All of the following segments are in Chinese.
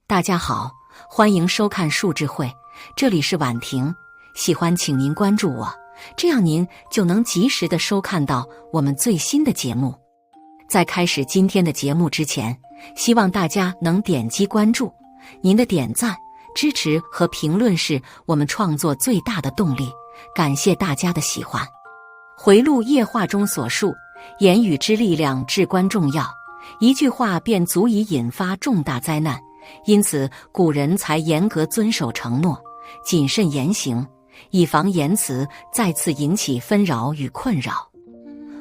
大家好，欢迎收看树智慧，这里是婉婷，喜欢请您关注我，这样您就能及时的收看到我们最新的节目。在开始今天的节目之前，希望大家能点击关注，您的点赞、支持和评论是我们创作最大的动力，感谢大家的喜欢。回路夜话中所述，言语之力量至关重要，一句话便足以引发重大灾难，因此古人才严格遵守承诺，谨慎言行，以防言辞再次引起纷扰与困扰。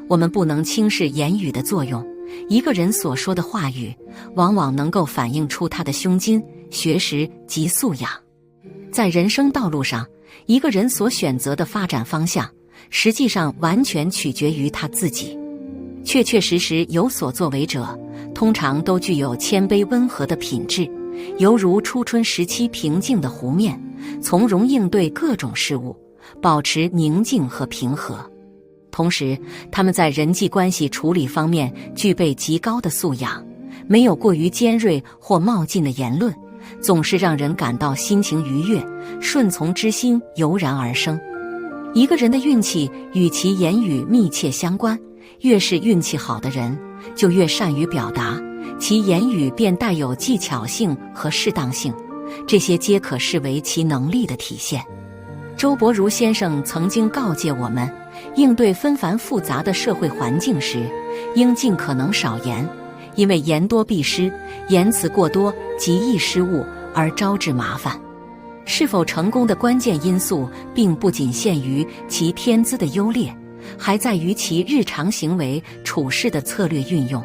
我们不能轻视言语的作用，一个人所说的话语往往能够反映出他的胸襟、学识及素养。在人生道路上，一个人所选择的发展方向实际上完全取决于他自己。确确实实有所作为者，通常都具有谦卑温和的品质，犹如初春时期平静的湖面，从容应对各种事物，保持宁静和平和。同时，他们在人际关系处理方面具备极高的素养，没有过于尖锐或冒进的言论，总是让人感到心情愉悦，顺从之心油然而生。一个人的运气与其言语密切相关，越是运气好的人，就越善于表达，其言语便带有技巧性和适当性，这些皆可视为其能力的体现。周伯儒先生曾经告诫我们，应对纷繁复杂的社会环境时，应尽可能少言，因为言多必失，言辞过多极易失误而招致麻烦。是否成功的关键因素并不仅限于其天资的优劣，还在于其日常行为处事的策略运用，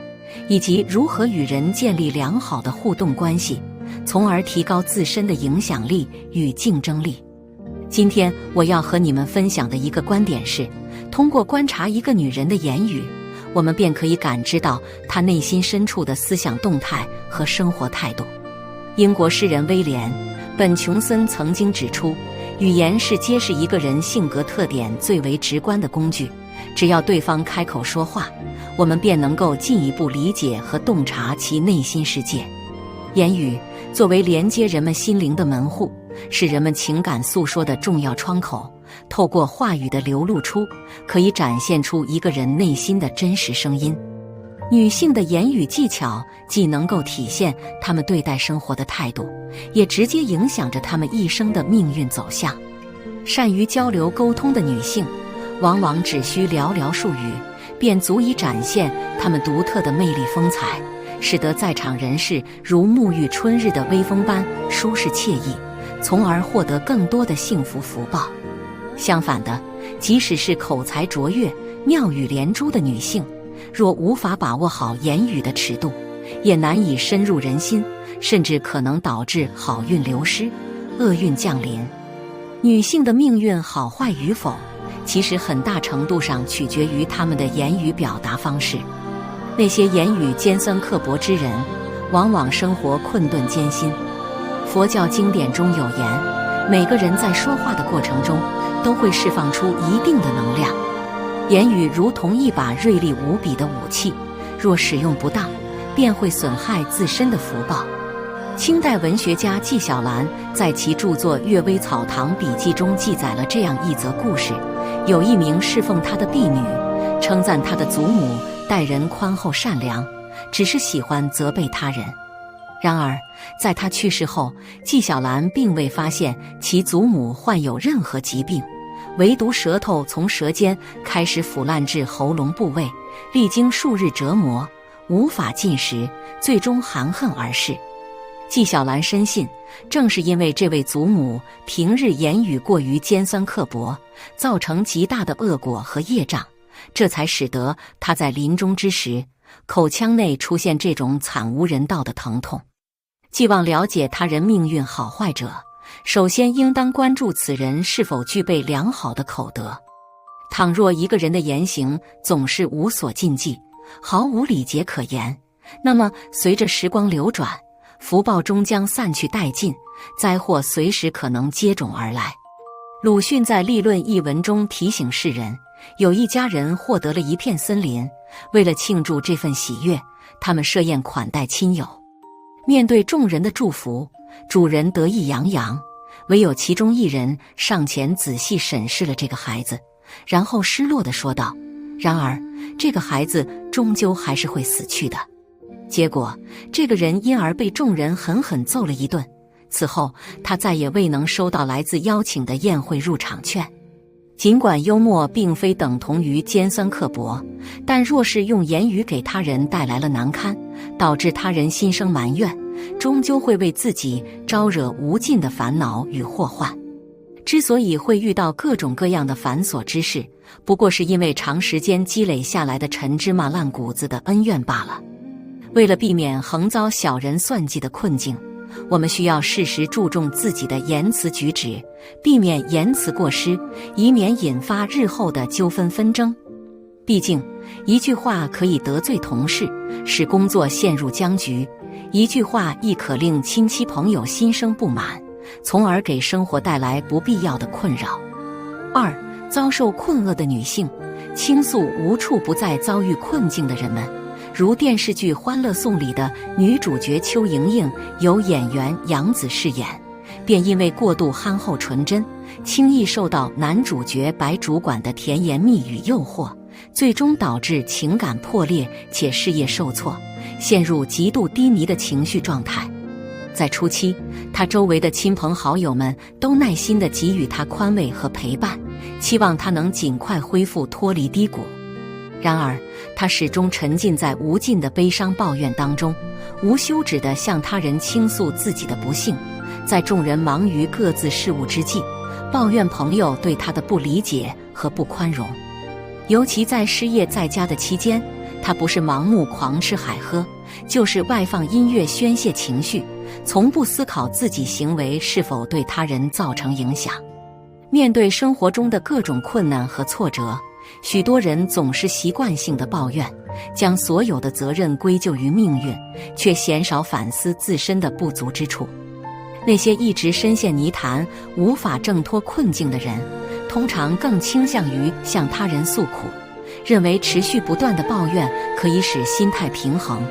以及如何与人建立良好的互动关系，从而提高自身的影响力与竞争力。今天我要和你们分享的一个观点是，通过观察一个女人的言语，我们便可以感知到她内心深处的思想动态和生活态度。英国诗人威廉·本琼森曾经指出，语言是揭示一个人性格特点最为直观的工具，只要对方开口说话，我们便能够进一步理解和洞察其内心世界。言语作为连接人们心灵的门户，是人们情感诉说的重要窗口，透过话语的流露出，可以展现出一个人内心的真实声音。女性的言语技巧既能够体现她们对待生活的态度，也直接影响着她们一生的命运走向。善于交流沟通的女性，往往只需寥寥数语，便足以展现她们独特的魅力风采，使得在场人士如沐浴春日的微风般舒适惬意，从而获得更多的幸福福报。相反的，即使是口才卓越、妙语连珠的女性，若无法把握好言语的尺度，也难以深入人心，甚至可能导致好运流失、厄运降临。女性的命运好坏与否，其实很大程度上取决于她们的言语表达方式。那些言语尖酸刻薄之人，往往生活困顿艰辛。佛教经典中有言，每个人在说话的过程中都会释放出一定的能量。言语如同一把锐利无比的武器，若使用不当，便会损害自身的福报。清代文学家纪晓岚在其著作《阅微草堂笔记》中记载了这样一则故事：有一名侍奉他的婢女，称赞他的祖母待人宽厚善良，只是喜欢责备他人。然而在他去世后，纪晓岚并未发现其祖母患有任何疾病，唯独舌头从舌尖开始腐烂至喉咙部位，历经数日折磨，无法进食，最终含恨而逝。纪晓岚深信，正是因为这位祖母平日言语过于尖酸刻薄，造成极大的恶果和业障，这才使得他在临终之时，口腔内出现这种惨无人道的疼痛。既望了解他人命运好坏者，首先应当关注此人是否具备良好的口德。倘若一个人的言行总是无所禁忌，毫无礼节可言，那么随着时光流转，福报终将散去殆尽，灾祸随时可能接踵而来。鲁迅在《立论》一文中提醒世人，有一家人获得了一片森林，为了庆祝这份喜悦，他们设宴款待亲友。面对众人的祝福，主人得意洋洋，唯有其中一人上前仔细审视了这个孩子，然后失落地说道：然而这个孩子终究还是会死去的。结果这个人因而被众人狠狠揍了一顿，此后他再也未能收到来自邀请的宴会入场券。尽管幽默并非等同于尖酸刻薄，但若是用言语给他人带来了难堪，导致他人心生埋怨，终究会为自己招惹无尽的烦恼与祸患。之所以会遇到各种各样的繁琐之事，不过是因为长时间积累下来的陈芝麻烂谷子的恩怨罢了。为了避免横遭小人算计的困境，我们需要适时注重自己的言辞举止，避免言辞过失，以免引发日后的纠纷纷争。毕竟一句话可以得罪同事，使工作陷入僵局，一句话亦可令亲戚朋友心生不满，从而给生活带来不必要的困扰。二、遭受困厄的女性，倾诉无处不在遭遇困境的人们。如电视剧《欢乐颂》里的女主角邱莹莹，由演员杨紫饰演，便因为过度憨厚纯真，轻易受到男主角白主管的甜言蜜语诱惑，最终导致情感破裂且事业受挫，陷入极度低迷的情绪状态。在初期，她周围的亲朋好友们都耐心地给予她宽慰和陪伴，期望她能尽快恢复脱离低谷。然而他始终沉浸在无尽的悲伤抱怨当中，无休止地向他人倾诉自己的不幸。在众人忙于各自事务之际，抱怨朋友对他的不理解和不宽容。尤其在失业在家的期间，他不是盲目狂吃海喝，就是外放音乐宣泄情绪，从不思考自己行为是否对他人造成影响。面对生活中的各种困难和挫折，许多人总是习惯性的抱怨，将所有的责任归咎于命运，却鲜少反思自身的不足之处。那些一直深陷泥潭无法挣脱困境的人，通常更倾向于向他人诉苦，认为持续不断的抱怨可以使心态平衡，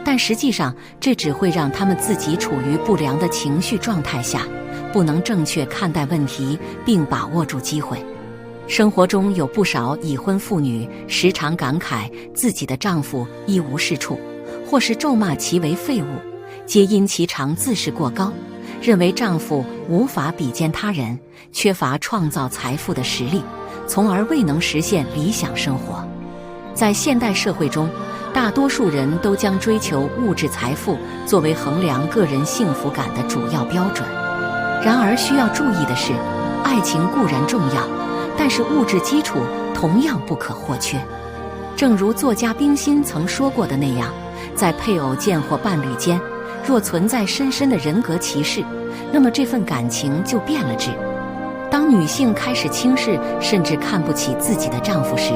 但实际上这只会让他们自己处于不良的情绪状态下，不能正确看待问题并把握住机会。生活中有不少已婚妇女时常感慨自己的丈夫一无是处，或是咒骂其为废物，皆因其常自视过高，认为丈夫无法比肩他人，缺乏创造财富的实力，从而未能实现理想生活。在现代社会中，大多数人都将追求物质财富作为衡量个人幸福感的主要标准。然而需要注意的是，爱情固然重要，但是物质基础同样不可或缺。正如作家冰心曾说过的那样，在配偶间或伴侣间，若存在深深的人格歧视，那么这份感情就变了质。当女性开始轻视甚至看不起自己的丈夫时，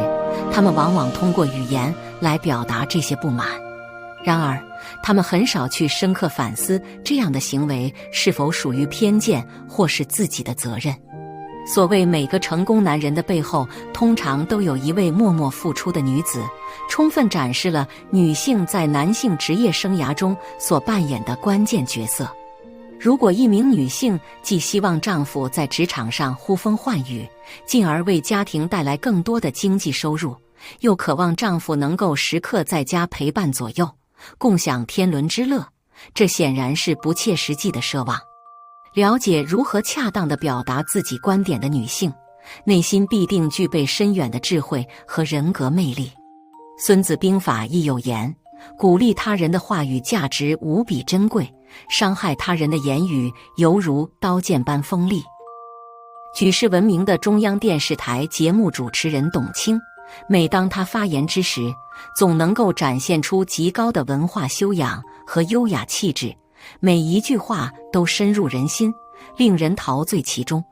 她们往往通过语言来表达这些不满。然而她们很少去深刻反思这样的行为是否属于偏见或是自己的责任。所谓每个成功男人的背后，通常都有一位默默付出的女子，充分展示了女性在男性职业生涯中所扮演的关键角色。如果一名女性既希望丈夫在职场上呼风唤雨，进而为家庭带来更多的经济收入，又渴望丈夫能够时刻在家陪伴左右，共享天伦之乐，这显然是不切实际的奢望。了解如何恰当地表达自己观点的女性，内心必定具备深远的智慧和人格魅力。孙子兵法亦有言，鼓励他人的话语价值无比珍贵，伤害他人的言语犹如刀剑般锋利。举世闻名的中央电视台节目主持人董卿，每当她发言之时，总能够展现出极高的文化修养和优雅气质，每一句话都深入人心，令人陶醉其中。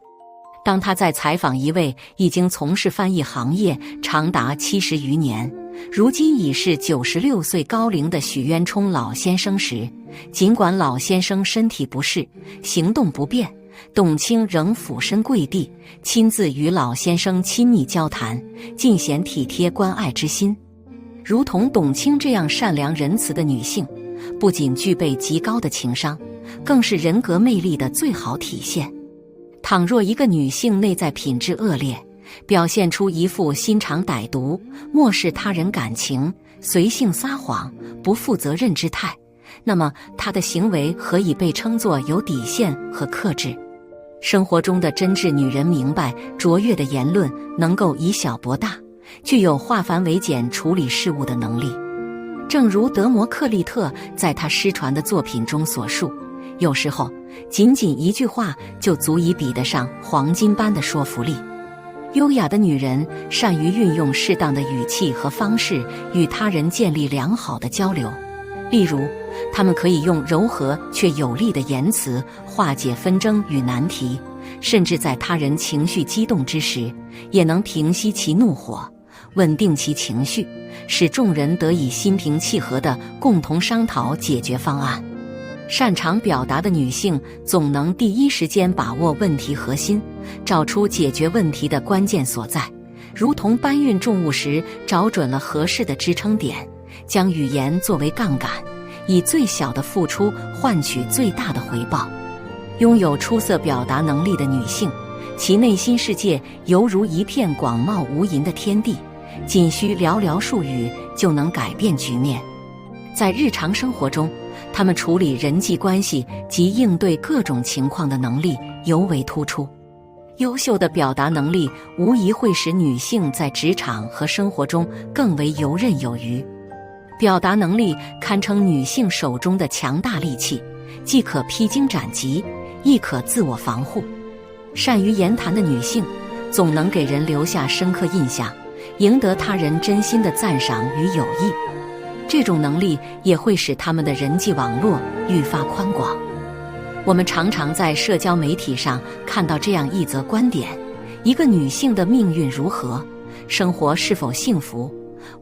当他在采访一位已经从事翻译行业长达70余年，如今已是96岁高龄的许渊冲老先生时，尽管老先生身体不适，行动不便，董卿仍俯身跪地，亲自与老先生亲密交谈，尽显体贴关爱之心。如同董卿这样善良仁慈的女性，不仅具备极高的情商，更是人格魅力的最好体现。倘若一个女性内在品质恶劣，表现出一副心肠歹毒、漠视他人感情、随性撒谎、不负责任之态，那么她的行为何以被称作有底线和克制？生活中的真挚女人明白，卓越的言论能够以小博大，具有化繁为简处理事物的能力。正如德摩克利特在他失传的作品中所述，有时候仅仅一句话就足以比得上黄金般的说服力。优雅的女人善于运用适当的语气和方式与他人建立良好的交流，例如她们可以用柔和却有力的言辞化解纷争与难题，甚至在他人情绪激动之时，也能平息其怒火，稳定其情绪，使众人得以心平气和地共同商讨解决方案。擅长表达的女性总能第一时间把握问题核心，找出解决问题的关键所在，如同搬运重物时找准了合适的支撑点，将语言作为杠杆，以最小的付出换取最大的回报。拥有出色表达能力的女性，其内心世界犹如一片广袤无垠的天地，仅需寥寥数语就能改变局面。在日常生活中，她们处理人际关系及应对各种情况的能力尤为突出。优秀的表达能力无疑会使女性在职场和生活中更为游刃有余。表达能力堪称女性手中的强大利器，既可披荆斩棘，亦可自我防护。善于言谈的女性总能给人留下深刻印象，赢得他人真心的赞赏与友谊。这种能力也会使他们的人际网络愈发宽广。我们常常在社交媒体上看到这样一则观点：一个女性的命运如何，生活是否幸福，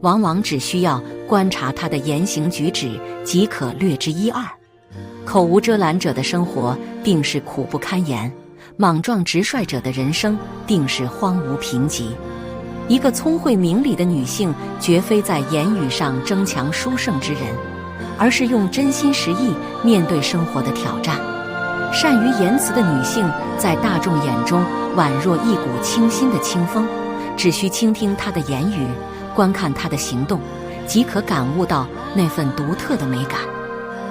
往往只需要观察她的言行举止即可略知一二。口无遮拦者的生活定是苦不堪言，莽撞直率者的人生定是荒芜贫瘠。一个聪慧明理的女性，绝非在言语上争强殊胜之人，而是用真心实意面对生活的挑战。善于言辞的女性，在大众眼中宛若一股清新的清风，只需倾听她的言语，观看她的行动，即可感悟到那份独特的美感。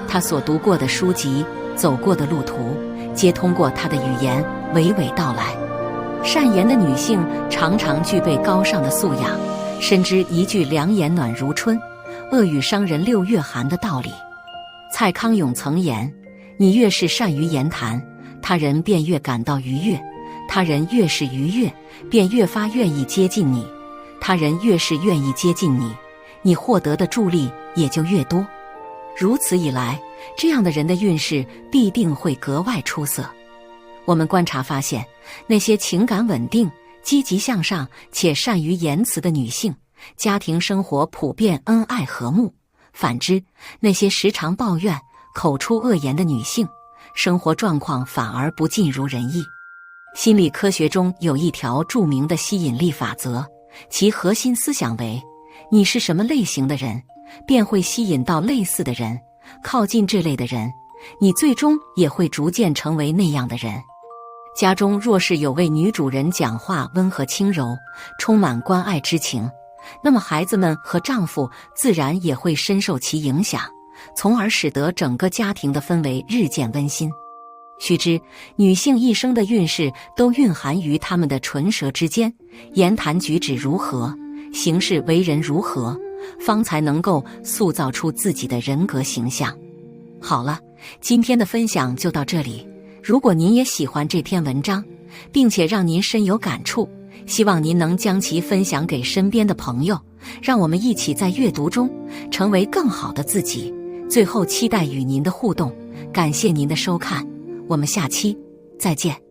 她所读过的书籍，走过的路途，皆通过她的语言娓娓道来。善言的女性常常具备高尚的素养，深知一句良言暖如春，恶语伤人六月寒的道理。蔡康永曾言，你越是善于言谈，他人便越感到愉悦，他人越是愉悦，便越发愿意接近你，他人越是愿意接近你，你获得的助力也就越多。如此一来，这样的人的运势必定会格外出色。我们观察发现，那些情感稳定、积极向上且善于言辞的女性，家庭生活普遍恩爱和睦。反之，那些时常抱怨、口出恶言的女性，生活状况反而不尽如人意。心理科学中有一条著名的吸引力法则，其核心思想为：你是什么类型的人，便会吸引到类似的人，靠近这类的人，你最终也会逐渐成为那样的人。家中若是有位女主人讲话温和轻柔，充满关爱之情，那么孩子们和丈夫自然也会深受其影响，从而使得整个家庭的氛围日渐温馨。须知，女性一生的运势都蕴含于她们的唇舌之间，言谈举止如何，行事为人如何，方才能够塑造出自己的人格形象。好了，今天的分享就到这里。如果您也喜欢这篇文章，并且让您深有感触，希望您能将其分享给身边的朋友，让我们一起在阅读中成为更好的自己。最后期待与您的互动，感谢您的收看，我们下期再见。